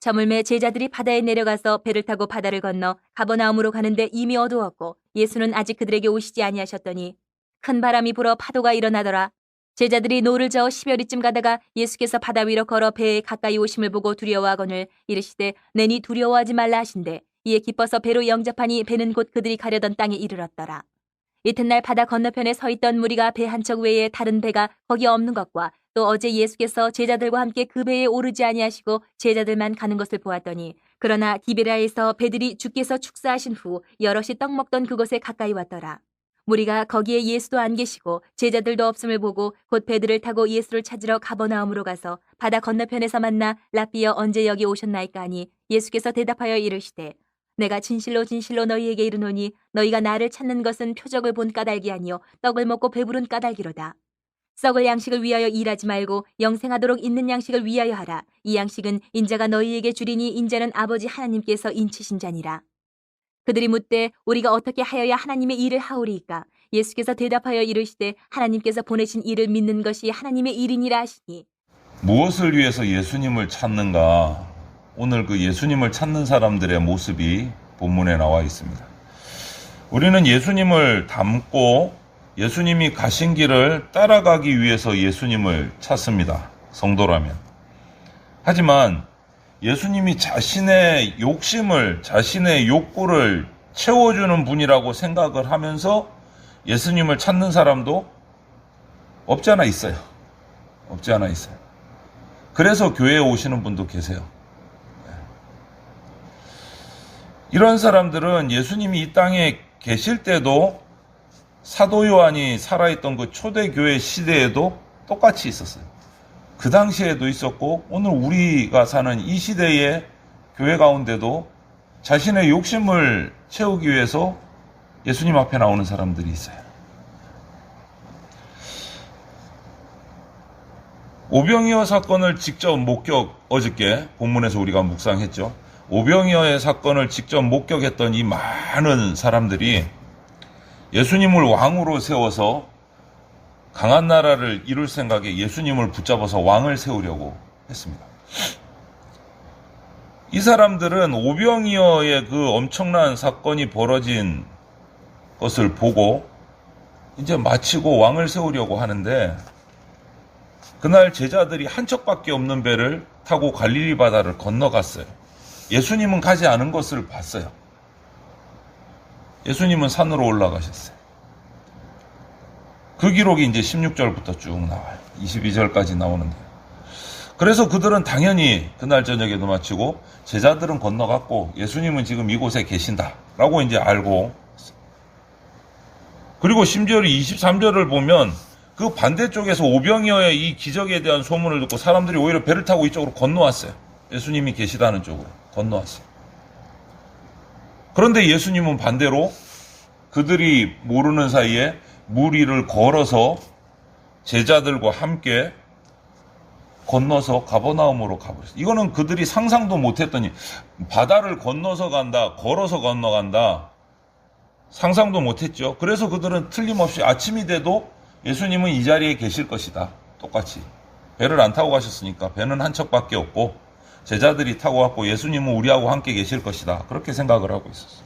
저물매 제자들이 바다에 내려가서 배를 타고 바다를 건너 가버나움으로 가는데 이미 어두웠고 예수는 아직 그들에게 오시지 아니하셨더니 큰 바람이 불어 파도가 일어나더라. 제자들이 노를 저어 10여리쯤 가다가 예수께서 바다 위로 걸어 배에 가까이 오심을 보고 두려워하거늘 이르시되 내니 두려워하지 말라 하신대 이에 기뻐서 배로 영접하니 배는 곧 그들이 가려던 땅에 이르렀더라. 이튿날 바다 건너편에 서 있던 무리가 배 한 척 외에 다른 배가 거기 없는 것과 또 어제 예수께서 제자들과 함께 그 배에 오르지 아니하시고 제자들만 가는 것을 보았더니 그러나 디베라에서 배들이 주께서 축사하신 후 여럿이 떡 먹던 그곳에 가까이 왔더라. 무리가 거기에 예수도 안 계시고 제자들도 없음을 보고 곧 배들을 타고 예수를 찾으러 가버나움으로 가서 바다 건너편에서 만나 랍비여 언제 여기 오셨나이까 하니 예수께서 대답하여 이르시되 내가 진실로 진실로 너희에게 이르노니 너희가 나를 찾는 것은 표적을 본 까닭이 아니요 떡을 먹고 배부른 까닭이로다. 썩을 양식을 위하여 일하지 말고 영생하도록 있는 양식을 위하여 하라. 이 양식은 인자가 너희에게 주리니 인자는 아버지 하나님께서 인치신 자니라. 그들이 묻되 우리가 어떻게 하여야 하나님의 일을 하오리이까? 예수께서 대답하여 이르시되 하나님께서 보내신 일을 믿는 것이 하나님의 일이니라 하시니. 무엇을 위해서 예수님을 찾는가? 오늘 그 예수님을 찾는 사람들의 모습이 본문에 나와 있습니다. 우리는 예수님을 닮고 예수님이 가신 길을 따라가기 위해서 예수님을 찾습니다. 성도라면. 하지만 예수님이 자신의 욕심을, 자신의 욕구를 채워주는 분이라고 생각을 하면서 예수님을 찾는 사람도 없지 않아 있어요. 없지 않아 있어요. 그래서 교회에 오시는 분도 계세요. 이런 사람들은 예수님이 이 땅에 계실 때도 사도 요한이 살아있던 그 초대교회 시대에도 똑같이 있었어요. 그 당시에도 있었고 오늘 우리가 사는 이 시대의 교회 가운데도 자신의 욕심을 채우기 위해서 예수님 앞에 나오는 사람들이 있어요. 오병이어 사건을 직접 어저께 본문에서 우리가 묵상했죠. 오병이어의 사건을 직접 목격했던 이 많은 사람들이 예수님을 왕으로 세워서 강한 나라를 이룰 생각에 예수님을 붙잡아서 왕을 세우려고 했습니다. 이 사람들은 오병이어의 그 엄청난 사건이 벌어진 것을 보고 이제 마치고 왕을 세우려고 하는데 그날 제자들이 한 척밖에 없는 배를 타고 갈릴리 바다를 건너갔어요. 예수님은 가지 않은 것을 봤어요. 예수님은 산으로 올라가셨어요. 그 기록이 이제 16절부터 쭉 나와요. 22절까지 나오는데. 그래서 그들은 당연히 그날 저녁에도 마치고 제자들은 건너갔고 예수님은 지금 이곳에 계신다라고 이제 알고, 그리고 심지어 23절을 보면 그 반대쪽에서 오병이어의 이 기적에 대한 소문을 듣고 사람들이 오히려 배를 타고 이쪽으로 건너왔어요. 예수님이 계시다는 쪽으로 건너왔어요. 그런데 예수님은 반대로 그들이 모르는 사이에 물 위를 걸어서 제자들과 함께 건너서 가버나움으로 가버렸어요. 이거는 그들이 상상도 못했더니 바다를 건너서 간다, 걸어서 건너간다, 상상도 못했죠. 그래서 그들은 틀림없이 아침이 돼도 예수님은 이 자리에 계실 것이다. 똑같이. 배를 안 타고 가셨으니까 배는 한 척밖에 없고 제자들이 타고 왔고 예수님은 우리하고 함께 계실 것이다. 그렇게 생각을 하고 있었어요.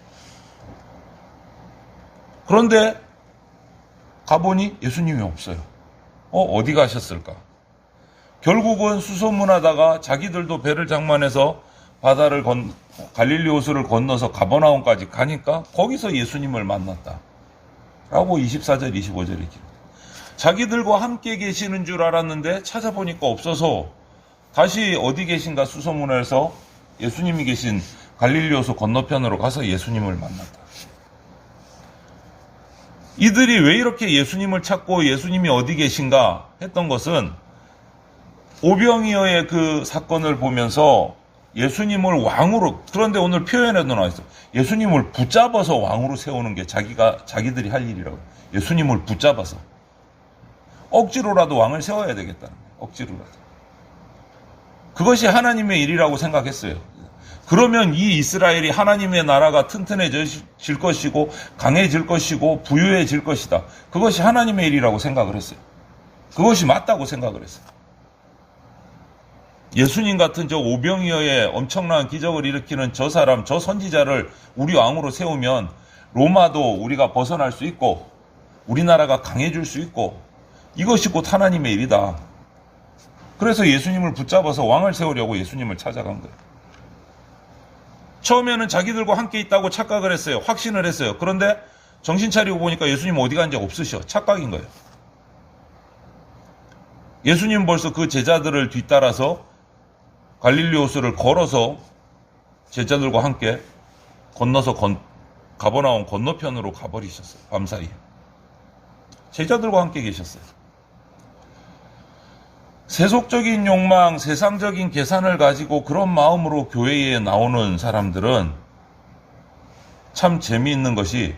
그런데 가보니 예수님이 없어요. 어디 가셨을까? 결국은 수소문하다가 자기들도 배를 장만해서 갈릴리 호수를 건너서 가버나움까지 가니까 거기서 예수님을 만났다. 라고 24절, 25절에 기록해요. 자기들과 함께 계시는 줄 알았는데 찾아보니까 없어서 다시 어디 계신가 수소문해서 예수님이 계신 갈릴리 호수 건너편으로 가서 예수님을 만났다. 이들이 왜 이렇게 예수님을 찾고 예수님이 어디 계신가 했던 것은 오병이어의 그 사건을 보면서 예수님을 왕으로, 그런데 오늘 표현에도 나와 있어요. 예수님을 붙잡아서 왕으로 세우는 게 자기들이 할 일이라고. 예수님을 붙잡아서. 억지로라도 왕을 세워야 되겠다는 거예요. 억지로라도. 그것이 하나님의 일이라고 생각했어요. 그러면 이 이스라엘이 하나님의 나라가 튼튼해질 것이고 강해질 것이고 부유해질 것이다. 그것이 하나님의 일이라고 생각을 했어요. 그것이 맞다고 생각을 했어요. 예수님 같은 저 오병이어의 엄청난 기적을 일으키는 저 사람, 저 선지자를 우리 왕으로 세우면 로마도 우리가 벗어날 수 있고 우리나라가 강해질 수 있고 이것이 곧 하나님의 일이다. 그래서 예수님을 붙잡아서 왕을 세우려고 예수님을 찾아간 거예요. 처음에는 자기들과 함께 있다고 착각을 했어요. 확신을 했어요. 그런데 정신 차리고 보니까 예수님 어디 간지 없으셔. 착각인 거예요. 예수님 벌써 그 제자들을 뒤따라서 갈릴리 호수를 걸어서 제자들과 함께 건너서 가버나움 건너편으로 가버리셨어요. 밤사이에. 제자들과 함께 계셨어요. 세속적인 욕망, 세상적인 계산을 가지고 그런 마음으로 교회에 나오는 사람들은 참 재미있는 것이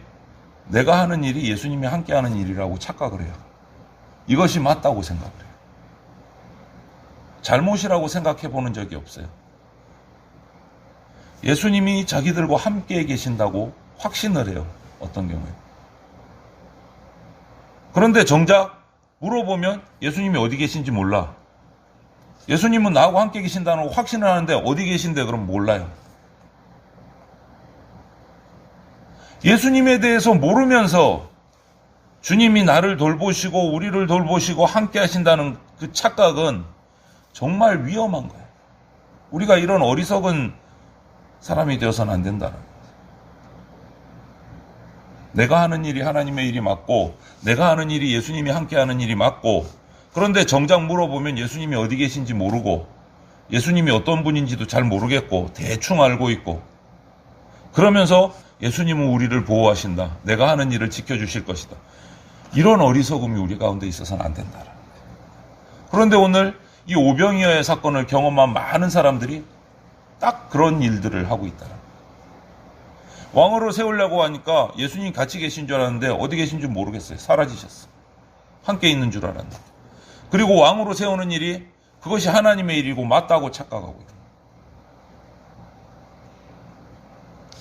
내가 하는 일이 예수님이 함께 하는 일이라고 착각을 해요. 이것이 맞다고 생각을 해요. 잘못이라고 생각해 보는 적이 없어요. 예수님이 자기들과 함께 계신다고 확신을 해요. 어떤 경우에. 그런데 정작 물어보면 예수님이 어디 계신지 몰라. 예수님은 나하고 함께 계신다는 확신을 하는데 어디 계신데 그럼 몰라요. 예수님에 대해서 모르면서 주님이 나를 돌보시고 우리를 돌보시고 함께 하신다는 그 착각은 정말 위험한 거예요. 우리가 이런 어리석은 사람이 되어서는 안 된다는 거예요. 내가 하는 일이 하나님의 일이 맞고 내가 하는 일이 예수님이 함께 하는 일이 맞고 그런데 정작 물어보면 예수님이 어디 계신지 모르고 예수님이 어떤 분인지도 잘 모르겠고 대충 알고 있고 그러면서 예수님은 우리를 보호하신다. 내가 하는 일을 지켜주실 것이다. 이런 어리석음이 우리 가운데 있어서는 안 된다. 그런데 오늘 이 오병이어의 사건을 경험한 많은 사람들이 딱 그런 일들을 하고 있다. 왕으로 세우려고 하니까 예수님 같이 계신 줄 알았는데 어디 계신 줄 모르겠어요. 사라지셨어요. 함께 있는 줄 알았는데. 그리고 왕으로 세우는 일이 그것이 하나님의 일이고 맞다고 착각하고 있다.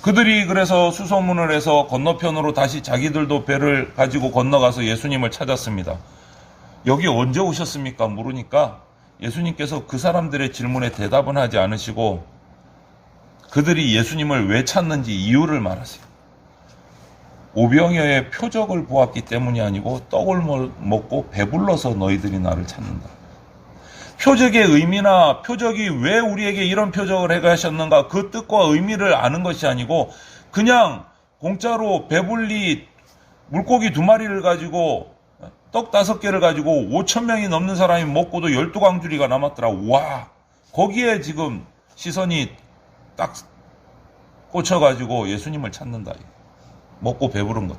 그들이 그래서 수소문을 해서 건너편으로 다시 자기들도 배를 가지고 건너가서 예수님을 찾았습니다. 여기 언제 오셨습니까? 물으니까 예수님께서 그 사람들의 질문에 대답은 하지 않으시고 그들이 예수님을 왜 찾는지 이유를 말하세요. 오병이어의 표적을 보았기 때문이 아니고 떡을 먹고 배불러서 너희들이 나를 찾는다. 표적의 의미나 표적이 왜 우리에게 이런 표적을 해가셨는가 그 뜻과 의미를 아는 것이 아니고 그냥 공짜로 배불리 물고기 2마리를 가지고 떡 5개를 가지고 5,000명이 넘는 사람이 먹고도 12광주리가 남았더라. 와, 거기에 지금 시선이 딱 꽂혀가지고 예수님을 찾는다. 먹고 배부른 것.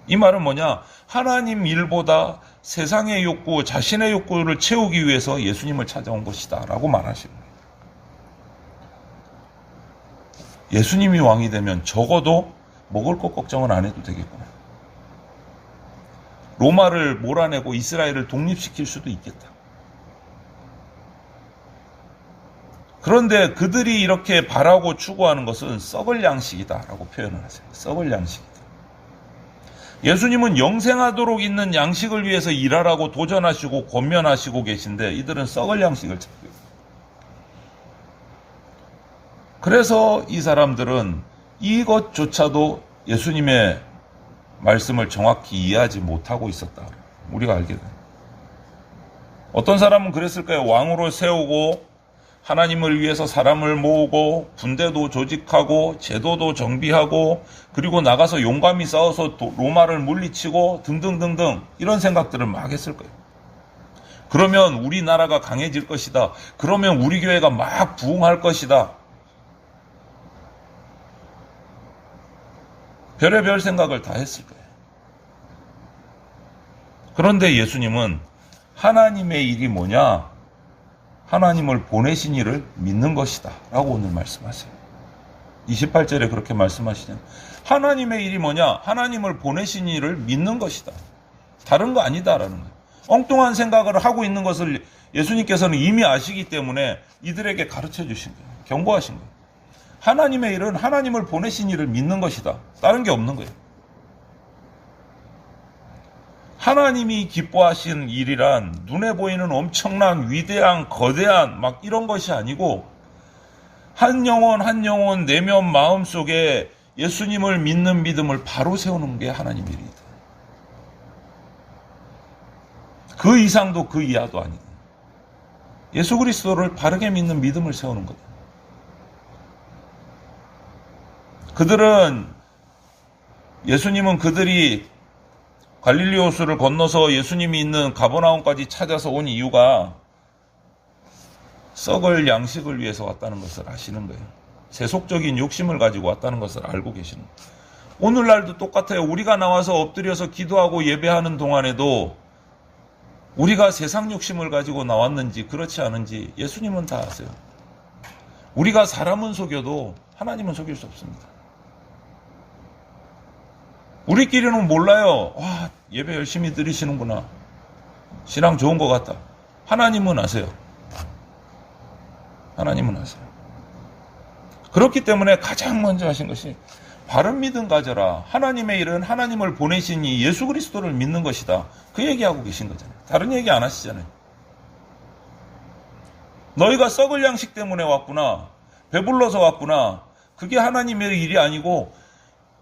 이 말은 뭐냐? 하나님 일보다 세상의 욕구, 자신의 욕구를 채우기 위해서 예수님을 찾아온 것이다 라고 말하시는 거예요. 예수님이 왕이 되면 적어도 먹을 것 걱정은 안 해도 되겠구나. 로마를 몰아내고 이스라엘을 독립시킬 수도 있겠다. 그런데 그들이 이렇게 바라고 추구하는 것은 썩을 양식이다라고 표현을 하세요. 썩을 양식이다. 예수님은 영생하도록 있는 양식을 위해서 일하라고 도전하시고 권면하시고 계신데 이들은 썩을 양식을 찾고 있어요. 그래서 이 사람들은 이것조차도 예수님의 말씀을 정확히 이해하지 못하고 있었다. 우리가 알게 돼요. 어떤 사람은 그랬을까요? 왕으로 세우고 하나님을 위해서 사람을 모으고 군대도 조직하고 제도도 정비하고 그리고 나가서 용감히 싸워서 로마를 물리치고 등등등등 이런 생각들을 막 했을 거예요. 그러면 우리나라가 강해질 것이다. 그러면 우리 교회가 막 부흥할 것이다. 별의별 생각을 다 했을 거예요. 그런데 예수님은 하나님의 일이 뭐냐? 하나님을 보내신 이를 믿는 것이다 라고 오늘 말씀하세요. 28절에 그렇게 말씀하시잖아요. 하나님의 일이 뭐냐? 하나님을 보내신 이를 믿는 것이다. 다른 거 아니다라는 거예요. 엉뚱한 생각을 하고 있는 것을 예수님께서는 이미 아시기 때문에 이들에게 가르쳐 주신 거예요. 경고하신 거예요. 하나님의 일은 하나님을 보내신 이를 믿는 것이다. 다른 게 없는 거예요. 하나님이 기뻐하신 일이란 눈에 보이는 엄청난 위대한 거대한 막 이런 것이 아니고 한 영혼 한 영혼 내면 마음속에 예수님을 믿는 믿음을 바로 세우는 게 하나님의 일이다. 그 이상도 그 이하도 아니다. 예수 그리스도를 바르게 믿는 믿음을 세우는 거다. 예수님은 그들이 갈릴리 호수를 건너서 예수님이 있는 가버나움까지 찾아서 온 이유가 썩을 양식을 위해서 왔다는 것을 아시는 거예요. 세속적인 욕심을 가지고 왔다는 것을 알고 계시는 거예요. 오늘날도 똑같아요. 우리가 나와서 엎드려서 기도하고 예배하는 동안에도 우리가 세상 욕심을 가지고 나왔는지 그렇지 않은지 예수님은 다 아세요. 우리가 사람은 속여도 하나님은 속일 수 없습니다. 우리끼리는 몰라요. 와, 예배 열심히 드리시는구나. 신앙 좋은 것 같다. 하나님은 아세요. 하나님은 아세요. 그렇기 때문에 가장 먼저 하신 것이 바른 믿음 가져라. 하나님의 일은 하나님을 보내신 이 예수 그리스도를 믿는 것이다. 그 얘기하고 계신 거잖아요. 다른 얘기 안 하시잖아요. 너희가 썩을 양식 때문에 왔구나. 배불러서 왔구나. 그게 하나님의 일이 아니고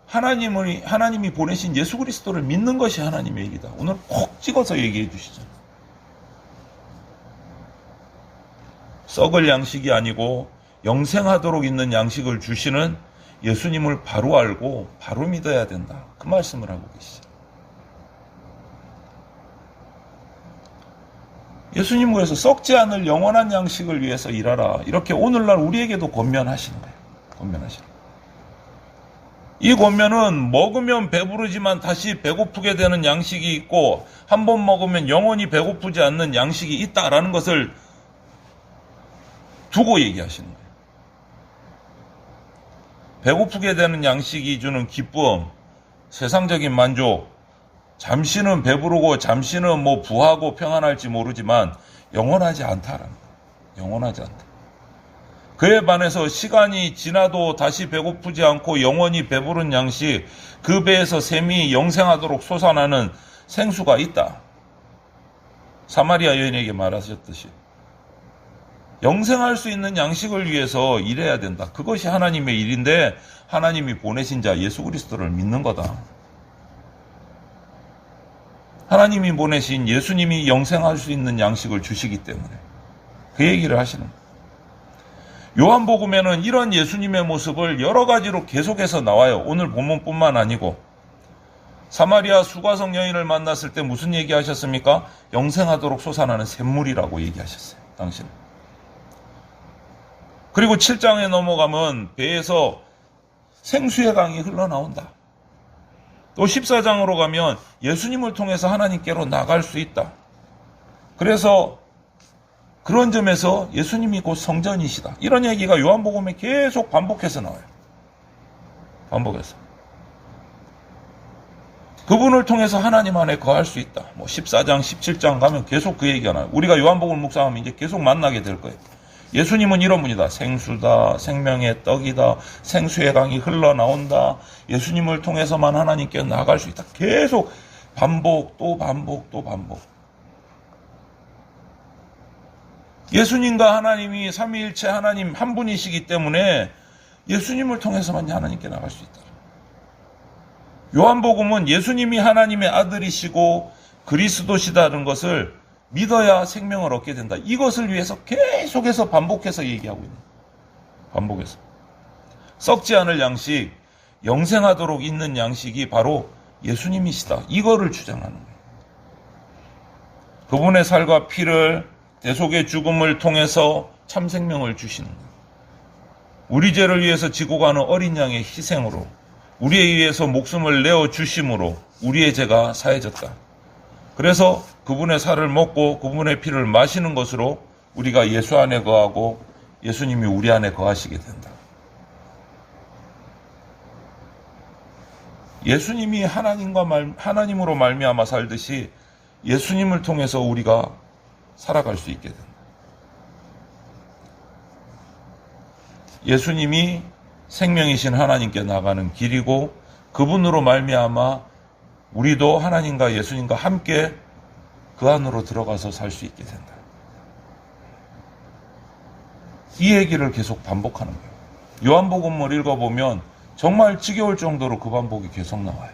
하나님이 보내신 예수 그리스도를 믿는 것이 하나님의 일이다. 오늘 콕 찍어서 얘기해 주시죠. 썩을 양식이 아니고 영생하도록 있는 양식을 주시는 예수님을 바로 알고 바로 믿어야 된다. 그 말씀을 하고 계시죠. 예수님은 그래서 썩지 않을 영원한 양식을 위해서 일하라. 이렇게 오늘날 우리에게도 권면하시는 거예요. 권면하시는 거예요. 이 권면은 먹으면 배부르지만 다시 배고프게 되는 양식이 있고 한 번 먹으면 영원히 배고프지 않는 양식이 있다라는 것을 두고 얘기하시는 거예요. 배고프게 되는 양식이 주는 기쁨, 세상적인 만족, 잠시는 배부르고 잠시는 부하고 평안할지 모르지만 영원하지 않다라는 거예요. 영원하지 않다. 그에 반해서 시간이 지나도 다시 배고프지 않고 영원히 배부른 양식, 그 배에서 샘이 영생하도록 솟아나는 생수가 있다. 사마리아 여인에게 말하셨듯이 영생할 수 있는 양식을 위해서 일해야 된다. 그것이 하나님의 일인데 하나님이 보내신 자 예수 그리스도를 믿는 거다. 하나님이 보내신 예수님이 영생할 수 있는 양식을 주시기 때문에 그 얘기를 하시는 거예요. 요한복음에는 이런 예수님의 모습을 여러 가지로 계속해서 나와요. 오늘 본문뿐만 아니고 사마리아 수가성 여인을 만났을 때 무슨 얘기하셨습니까? 영생하도록 솟아나는 샘물이라고 얘기하셨어요. 당신은. 그리고 7장에 넘어가면 배에서 생수의 강이 흘러나온다. 또 14장으로 가면 예수님을 통해서 하나님께로 나갈 수 있다. 그래서 그런 점에서 예수님이 곧 성전이시다. 이런 얘기가 요한복음에 계속 반복해서 나와요. 반복해서. 그분을 통해서 하나님 안에 거할 수 있다. 14장, 17장 가면 계속 그 얘기가 나와요. 우리가 요한복음을 묵상하면 이제 계속 만나게 될 거예요. 예수님은 이런 분이다. 생수다, 생명의 떡이다, 생수의 강이 흘러나온다. 예수님을 통해서만 하나님께 나갈 수 있다. 계속 반복, 또 반복, 또 반복. 예수님과 하나님이 삼위일체 하나님 한 분이시기 때문에 예수님을 통해서만 하나님께 나갈 수 있다. 요한복음은 예수님이 하나님의 아들이시고 그리스도시다는 것을 믿어야 생명을 얻게 된다. 이것을 위해서 계속해서 반복해서 얘기하고 있는 거예요. 반복해서. 썩지 않을 양식, 영생하도록 있는 양식이 바로 예수님이시다. 이거를 주장하는 거예요. 그분의 살과 피를 대속의 죽음을 통해서 참 생명을 주시는 거예요. 우리 죄를 위해서 지고 가는 어린 양의 희생으로 우리에 의해서 목숨을 내어 주심으로 우리의 죄가 사해졌다. 그래서 그분의 살을 먹고 그분의 피를 마시는 것으로 우리가 예수 안에 거하고 예수님이 우리 안에 거하시게 된다. 예수님이 하나님으로 말미암아 살듯이 예수님을 통해서 우리가 살아갈 수 있게 된다. 예수님이 생명이신 하나님께 나가는 길이고 그분으로 말미암아 우리도 하나님과 예수님과 함께 그 안으로 들어가서 살 수 있게 된다. 이 얘기를 계속 반복하는 거예요. 요한복음을 읽어보면 정말 지겨울 정도로 그 반복이 계속 나와요.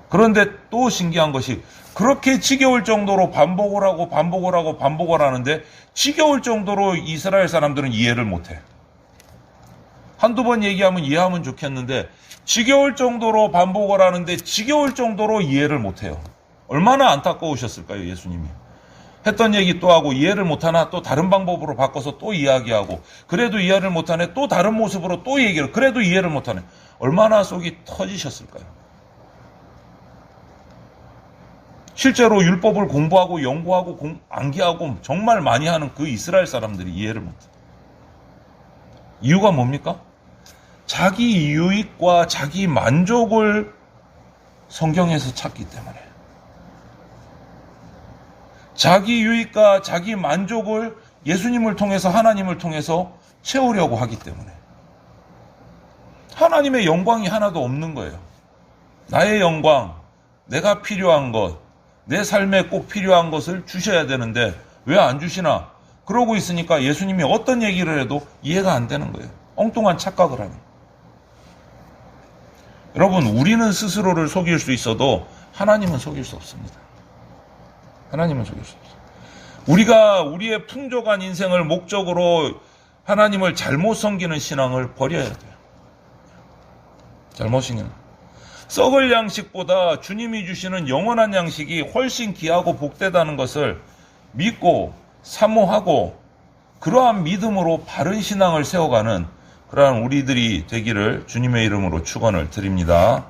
그런데 또 신기한 것이 그렇게 지겨울 정도로 반복을 하는데 지겨울 정도로 이스라엘 사람들은 이해를 못해. 한두 번 얘기하면 이해하면 좋겠는데 지겨울 정도로 반복을 하는데 지겨울 정도로 이해를 못해요. 얼마나 안타까우셨을까요, 예수님이. 했던 얘기 또 하고 이해를 못하나 또 다른 방법으로 바꿔서 또 이야기하고 그래도 이해를 못하네 또 다른 모습으로 또 얘기를 그래도 이해를 못하네. 얼마나 속이 터지셨을까요. 실제로 율법을 공부하고 연구하고 암기하고 정말 많이 하는 그 이스라엘 사람들이 이해를 못해. 이유가 뭡니까? 자기 유익과 자기 만족을 성경에서 찾기 때문에. 자기 유익과 자기 만족을 예수님을 통해서 하나님을 통해서 채우려고 하기 때문에. 하나님의 영광이 하나도 없는 거예요. 나의 영광, 내가 필요한 것, 내 삶에 꼭 필요한 것을 주셔야 되는데 왜 안 주시나? 그러고 있으니까 예수님이 어떤 얘기를 해도 이해가 안 되는 거예요. 엉뚱한 착각을 하는. 여러분, 우리는 스스로를 속일 수 있어도 하나님은 속일 수 없습니다. 하나님은 속일 수 없어요. 우리가 우리의 풍족한 인생을 목적으로 하나님을 잘못 섬기는 신앙을 버려야 돼요. 잘못 섬기는. 썩을 양식보다 주님이 주시는 영원한 양식이 훨씬 귀하고 복되다는 것을 믿고 사모하고 그러한 믿음으로 바른 신앙을 세워가는 그러한 우리들이 되기를 주님의 이름으로 축원을 드립니다.